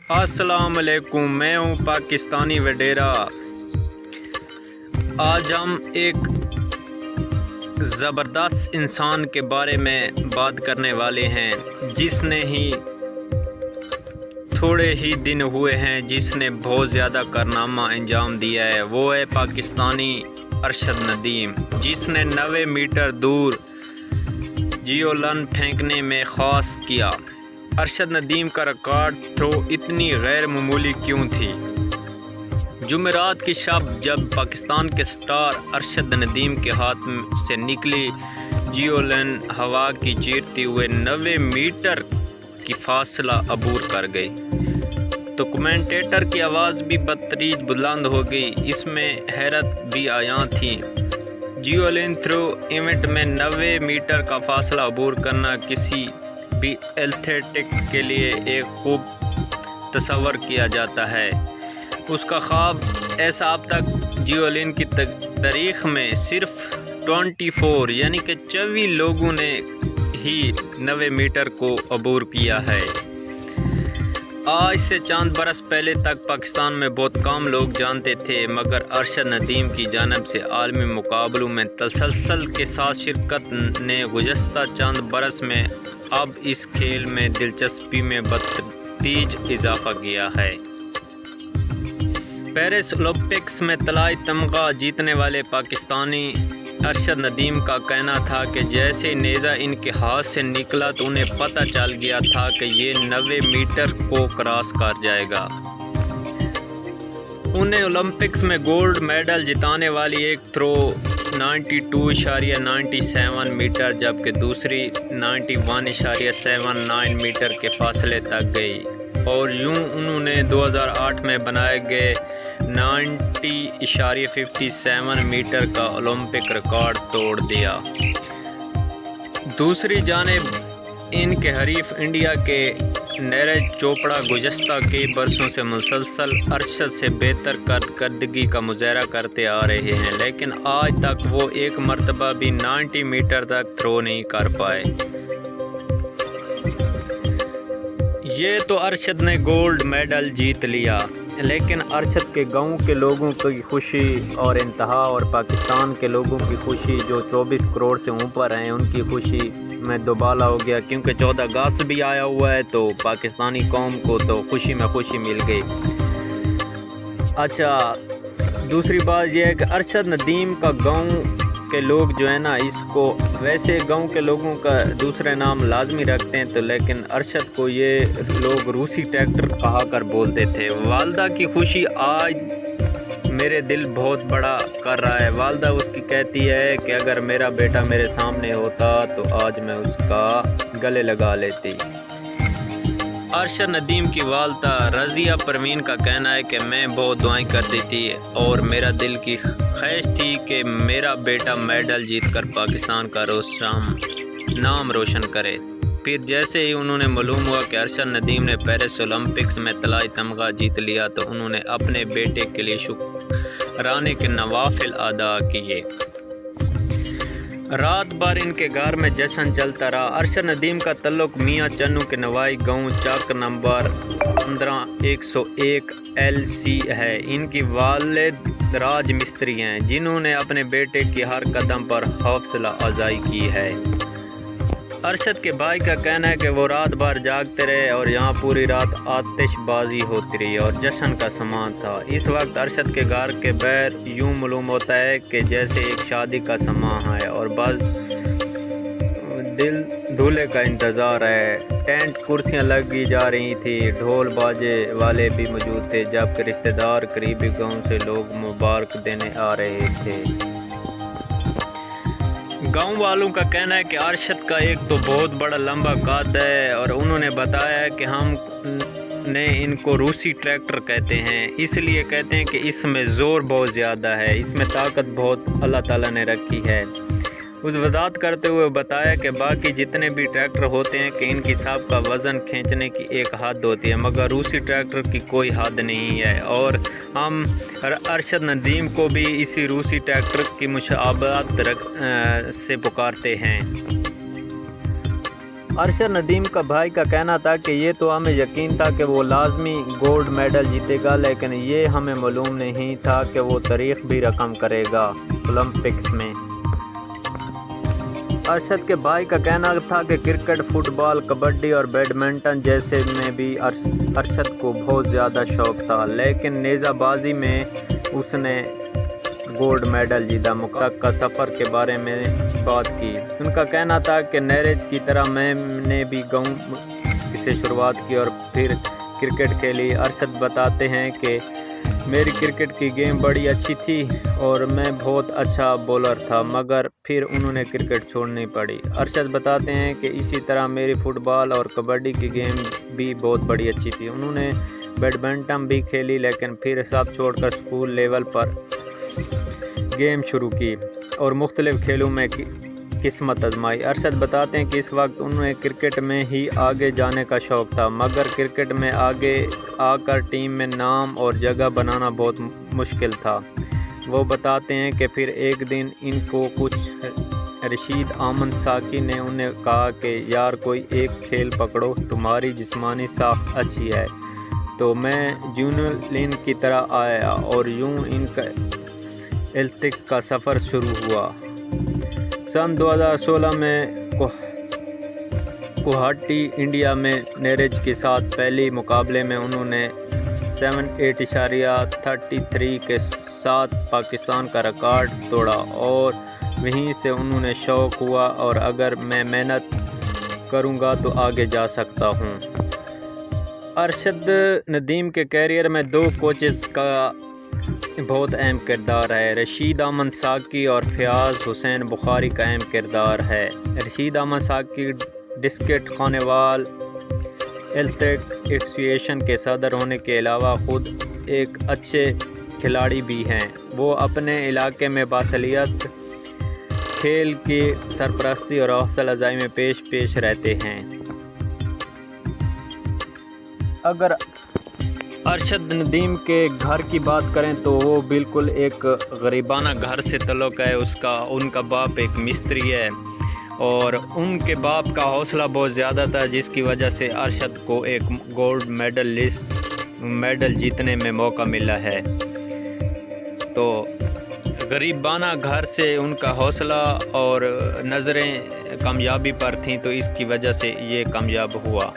السلام علیکم، میں ہوں پاکستانی وڈیرا۔ آج ہم ایک زبردست انسان کے بارے میں بات کرنے والے ہیں جس نے تھوڑے ہی دن ہوئے ہیں جس نے بہت زیادہ کارنامہ انجام دیا ہے۔ وہ ہے پاکستانی ارشد ندیم، جس نے 90 میٹر دور جیولن پھینکنے میں خاص کیا۔ ارشد ندیم کا ریکارڈ تھرو اتنی غیر معمولی کیوں تھی؟ جمعرات کی شب جب پاکستان کے سٹار ارشد ندیم کے ہاتھ سے نکلی جیولن ہوا کی چیرتے ہوئے 90 میٹر کی فاصلہ عبور کر گئی تو کمنٹیٹر کی آواز بھی بتدریج بلند ہو گئی۔ اس میں حیرت بھی عیاں تھی۔ جیولن تھرو ایونٹ میں 90 میٹر کا فاصلہ عبور کرنا کسی بھی ایتھلیٹ کے لیے ایک خوب تصور کیا جاتا ہے۔ اس کا خواب ایسا اب تک جیولن کی تاریخ میں صرف 24 یعنی کہ 24 لوگوں نے ہی 90 میٹر کو عبور کیا ہے۔ آج سے چند برس پہلے تک پاکستان میں بہت کم لوگ جانتے تھے، مگر ارشد ندیم کی جانب سے عالمی مقابلوں میں تسلسل کے ساتھ شرکت نے گزشتہ چند برس میں اب اس کھیل میں دلچسپی میں بتدریج اضافہ کیا ہے۔ پیرس اولمپکس میں طلائی تمغہ جیتنے والے پاکستانی ارشد ندیم کا کہنا تھا کہ جیسے نیزہ ان کے ہاتھ سے نکلا تو انہیں پتہ چل گیا تھا کہ یہ 90 میٹر کو کراس کر جائے گا۔ انہیں اولمپکس میں گولڈ میڈل جتانے والی ایک تھرو 92.97 میٹر جبکہ دوسری 91.79 میٹر کے فاصلے تک گئی، اور یوں انہوں نے 2008 میں بنائے گئے 90.57 میٹر کا اولمپک ریکارڈ توڑ دیا۔ دوسری جانب ان کے حریف انڈیا کے نیرج چوپڑا گزشتہ کئی برسوں سے مسلسل ارشد سے بہتر کارکردگی کا مظاہرہ کرتے آ رہے ہیں، لیکن آج تک وہ ایک مرتبہ بھی 90 میٹر تک تھرو نہیں کر پائے۔ یہ تو ارشد نے گولڈ میڈل جیت لیا، لیکن ارشد کے گاؤں کے لوگوں کی خوشی اور انتہا اور پاکستان کے لوگوں کی خوشی جو 24 کروڑ سے اوپر ہیں، ان کی خوشی میں دوبالا ہو گیا، کیونکہ 14 اگست بھی آیا ہوا ہے تو پاکستانی قوم کو تو خوشی میں خوشی مل گئی۔ اچھا، دوسری بات یہ ہے کہ ارشد ندیم کا گاؤں کے لوگ جو ہے نا، اس کو ویسے گاؤں کے لوگوں کا دوسرے نام لازمی رکھتے ہیں، تو لیکن ارشد کو یہ لوگ روسی ٹریکٹر کہا کر بولتے تھے۔ والدہ کی خوشی آج میرے دل بہت بڑا کر رہا ہے۔ والدہ اس کی کہتی ہے کہ اگر میرا بیٹا میرے سامنے ہوتا تو آج میں اس کا گلے لگا لیتی۔ ارشد ندیم کی والدہ رضیہ پروین کا کہنا ہے کہ میں بہت دعائیں کرتی تھی اور میرا دل کی خواہش تھی کہ میرا بیٹا میڈل جیت کر پاکستان کا نام روشن کرے۔ پھر جیسے ہی انہوں نے معلوم ہوا کہ ارشد ندیم نے پیرس اولمپکس میں طلائی تمغہ جیت لیا تو انہوں نے اپنے بیٹے کے لیے شکرانے کے نوافل ادا کیے۔ رات بھر ان کے گھر میں جشن چلتا رہا۔ ارشد ندیم کا تعلق میاں چنو کے نوائی گاؤں چک نمبر 15/101 LC ہے۔ ان کی والد راج مستری ہیں جنہوں نے اپنے بیٹے کی ہر قدم پر حوصلہ افزائی کی ہے۔ ارشد کے بھائی کا کہنا ہے کہ وہ رات بھر جاگتے رہے اور یہاں پوری رات آتش بازی ہوتی رہی اور جشن کا سامان تھا۔ اس وقت ارشد کے گھر کے باہر یوں معلوم ہوتا ہے کہ جیسے ایک شادی کا سامان ہے اور بس دل دولہے کا انتظار ہے۔ ٹینٹ کرسیاں لگی جا رہی تھی، ڈھول باجے والے بھی موجود تھے، جبکہ رشتہ دار قریبی گاؤں سے لوگ مبارک دینے آ رہے تھے۔ گاؤں والوں کا کہنا ہے کہ ارشد کا ایک تو بہت بڑا لمبا قد ہے اور انہوں نے بتایا ہے کہ ہم نے ان کو روسی ٹریکٹر کہتے ہیں، اس لیے کہتے ہیں کہ اس میں زور بہت زیادہ ہے، اس میں طاقت بہت اللہ تعالیٰ نے رکھی ہے۔ اس وضاحت کرتے ہوئے بتایا کہ باقی جتنے بھی ٹریکٹر ہوتے ہیں کہ ان کی سب کا وزن کھینچنے کی ایک حد ہوتی ہے، مگر روسی ٹریکٹر کی کوئی حد نہیں ہے، اور ہم ارشد ندیم کو بھی اسی روسی ٹریکٹر کی مشابہت سے پکارتے ہیں۔ ارشد ندیم کا بھائی کا کہنا تھا کہ یہ تو ہمیں یقین تھا کہ وہ لازمی گولڈ میڈل جیتے گا، لیکن یہ ہمیں معلوم نہیں تھا کہ وہ تاریخ بھی رقم کرے گا اولمپکس میں۔ ارشد کے بھائی کا کہنا تھا کہ کرکٹ، فٹ بال، کبڈی اور بیڈمنٹن جیسے میں بھی ارشد کو بہت زیادہ شوق تھا، لیکن نیزہ بازی میں اس نے گولڈ میڈل جیتا۔ مقابلہ کا سفر کے بارے میں بات کی۔ ان کا کہنا تھا کہ نیرج کی طرح میں نے بھی گاؤں سے شروعات کی اور پھر کرکٹ کھیلی۔ ارشد بتاتے ہیں کہ میری کرکٹ کی گیم بڑی اچھی تھی اور میں بہت اچھا بولر تھا، مگر پھر انہوں نے کرکٹ چھوڑنی پڑی۔ ارشد بتاتے ہیں کہ اسی طرح میری فٹ بال اور کبڈی کی گیم بھی بہت بڑی اچھی تھی۔ انہوں نے بیڈمنٹن بھی کھیلی، لیکن پھر سب چھوڑ کر اسکول لیول پر گیم شروع کی اور مختلف کھیلوں میں قسمت آزمائی۔ ارشد بتاتے ہیں کہ اس وقت انہیں کرکٹ میں ہی آگے جانے کا شوق تھا، مگر کرکٹ میں آگے آ کر ٹیم میں نام اور جگہ بنانا بہت مشکل تھا۔ وہ بتاتے ہیں کہ پھر ایک دن ان کو کچھ رشید احمد ساقی نے انہیں کہا کہ یار کوئی ایک کھیل پکڑو، تمہاری جسمانی ساخت اچھی ہے، تو میں جونیئر لین کی طرح آیا اور یوں ان کا ایتھلیٹکس کا سفر شروع ہوا۔ سن 2016 میں گوہاٹی انڈیا میں نیرج کے ساتھ پہلی مقابلے میں انہوں نے 78.33 کے ساتھ پاکستان کا ریکارڈ توڑا اور وہیں سے انہوں نے شوق ہوا اور اگر میں محنت کروں گا تو آگے جا سکتا ہوں۔ ارشد ندیم کے کیریئر میں دو کوچز کا بہت اہم کردار ہے۔ رشید احمد ساقی اور فیاض حسین بخاری کا اہم کردار ہے۔ رشید احمد ساقی ڈسکٹ خانوال ایتھلیٹکس ایسوسی کے صدر ہونے کے علاوہ خود ایک اچھے کھلاڑی بھی ہیں۔ وہ اپنے علاقے میں باصلاحیت کھیل کی سرپرستی اور حوصلہ افزائی میں پیش رہتے ہیں۔ اگر ارشد ندیم کے گھر کی بات کریں تو وہ بالکل ایک غریبانہ گھر سے تعلق ہے۔ ان کا باپ ایک مستری ہے اور ان کے باپ کا حوصلہ بہت زیادہ تھا، جس کی وجہ سے ارشد کو ایک گولڈ میڈل جیتنے میں موقع ملا ہے۔ تو غریبانہ گھر سے ان کا حوصلہ اور نظریں کامیابی پر تھیں، تو اس کی وجہ سے یہ کامیاب ہوا۔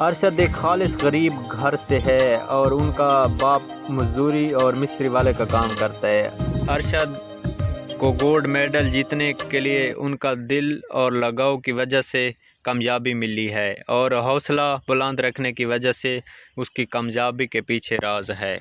ارشد ایک خالص غریب گھر سے ہے اور ان کا باپ مزدوری اور مستری والے کا کام کرتا ہے۔ ارشد کو گولڈ میڈل جیتنے کے لیے ان کا دل اور لگاؤ کی وجہ سے کامیابی ملی ہے اور حوصلہ بلند رکھنے کی وجہ سے اس کی کامیابی کے پیچھے راز ہے۔